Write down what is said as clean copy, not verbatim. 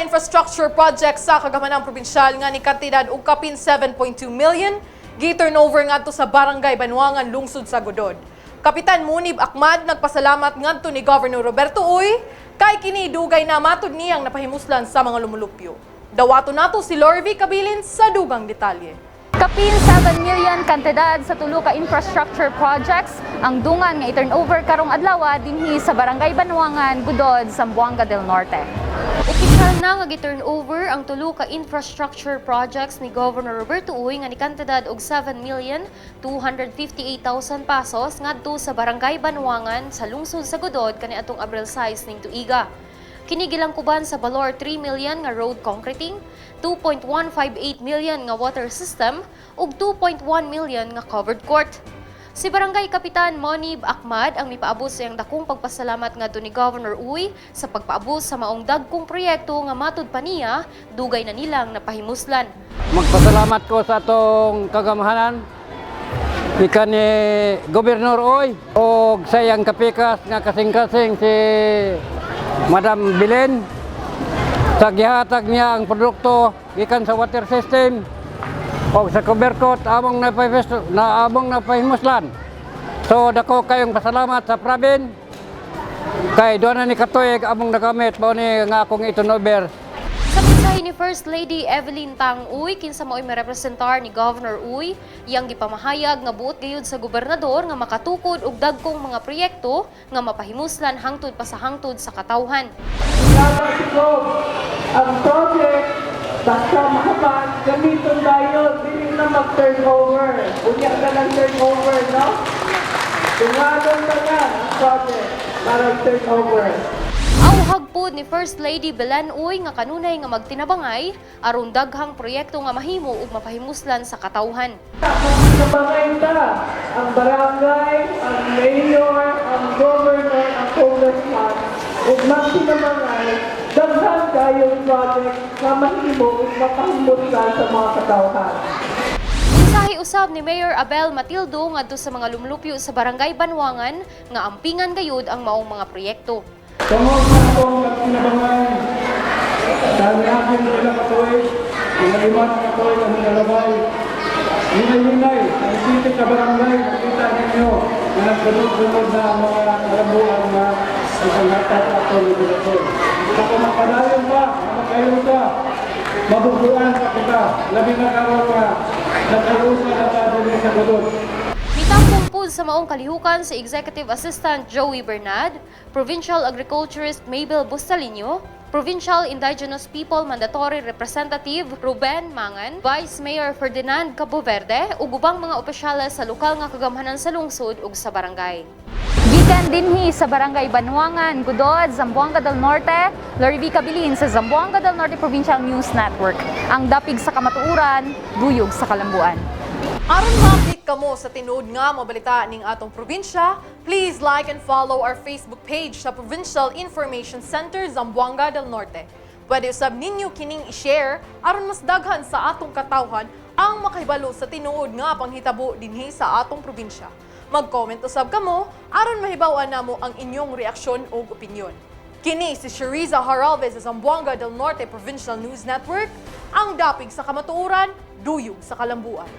infrastructure project sa Kagamanang Probinsyal nga ni kantidad og kapin 7.2 million gi-turnover ngadto sa Barangay Banwangan, lungsod sa Godod. Kapitan Munib Akmad nagpasalamat ngadto ni Governor Roberto Uy kay kini dugay na matud niyang napahimuslan sa mga lumulupyo. Dawato nato si Lorvie Cabilin sa dugang detalye. Kapin 7 million kantidad sa tulo ka infrastructure projects ang dungan nga i-turnover karong adlaw dinhi sa Barangay Banwangan, Godod, Zamboanga del Norte. Opisyal na nga gi-turnover ang tulo ka infrastructure projects ni Governor Roberto Uy nga ni kantidad og 7,258,000 pesos ngadto sa Barangay Banwangan sa lungsod sa Godod kaniadtong Abril 6 ning tuiga. Kini gilangkuban sa balor 3 million nga road concreting, 2.158 million nga water system ug 2.1 million nga covered court. Si Barangay Kapitan Munib Akmad ang mipaabot sa iyang dakong pagpasalamat ngadto ni Governor Uy sa pagpaabot sa maong dagkong proyekto nga matud pa niya dugay na nilang napahimuslan. Magpasalamat ko sa atong kagamahanan ikan ni Gobernador Uy o sa iyang kapikas nga kasing-kasing si Madam Bilen sa gihatag niya ang produkto gikan sa water system o sa covercoat among napahimuslan. So dako kayong pasalamat sa Pravin kay doon na ni katuig among nagamit mao ni nga akong iturnover. Sa mensahe ni First Lady Evelyn Tang Uy kinsa mao'y marepresentar ni Governor Uy, iyang gipamahayag nga buot gayud sa gobernador nga makatukod og dagkong mga proyekto nga mapahimuslan hangtod pa sa hangtod sa katawhan. Ang project basta makapan gamiton dayon dili na mag-turnover. Unya ka lang turnover, no? Tungadon na yan ang project para turnover. Auhag pod ni First Lady Belen Uy nga kanunay nga magtinabangay aron daghang proyekto nga mahimo ug mapahimuslan sa katawhan. Magtinabangay ta ang barangay, ang mayor, ang governor, ang congressman ug magtinabangay daghang kayong project nga mahimo ug mapahimuslan sa mga katawhan. Mensahe usab ni Mayor Abel Matildo ngadto sa mga lumulupyo sa Barangay Banwangan nga ampingan gayud ang maong mga proyekto. Tungod sa akong magtinabangay, dahil akin sila katuwid, pinaliman ang katuwid ang nalabay. Hinay-hinay, ang sitik na barangay, makita ninyo na nagsunod-sunod na ang mga kalambuan na isang hatat at tulog-tulog. Kung mapadayon pa, makayon ka, mabubuan pa kita, labi na karoon ka, nakalusa na tayo sa gudod. Mitangkong po sa maong kalihukan si Executive Assistant Joey Bernad, Provincial Agriculturist Mabel Bustalino, Provincial Indigenous People Mandatory Representative Ruben Mangan, Vice Mayor Ferdinand Caboverde ug ubang mga opisyales sa lokal nga kagamhanan sa lungsod ug sa barangay. Gikan dinhi sa Barangay Banwangan, Godod, Zamboanga del Norte, Lorvie Cabilin sa Zamboanga del Norte Provincial News Network. Ang dapig sa kamatuuran, duyog sa kalambuan. Aron ma-update kamo sa tinuod nga mabalita ning atong probinsya, please like and follow our Facebook page sa Provincial Information Center Zamboanga del Norte. Pwede usab ninyo kining i-share aron mas daghan sa atong katawhan ang makahibalo sa tinuod nga panghitabo dinhi sa atong probinsya. Mag-comment usab kamo aron mahibaw-an namo ang inyong reaksyon o opinyon. Kini si Shariza Haralvez sa Zamboanga del Norte Provincial News Network, ang dapig sa kamatuuran, duyog sa kalambuan.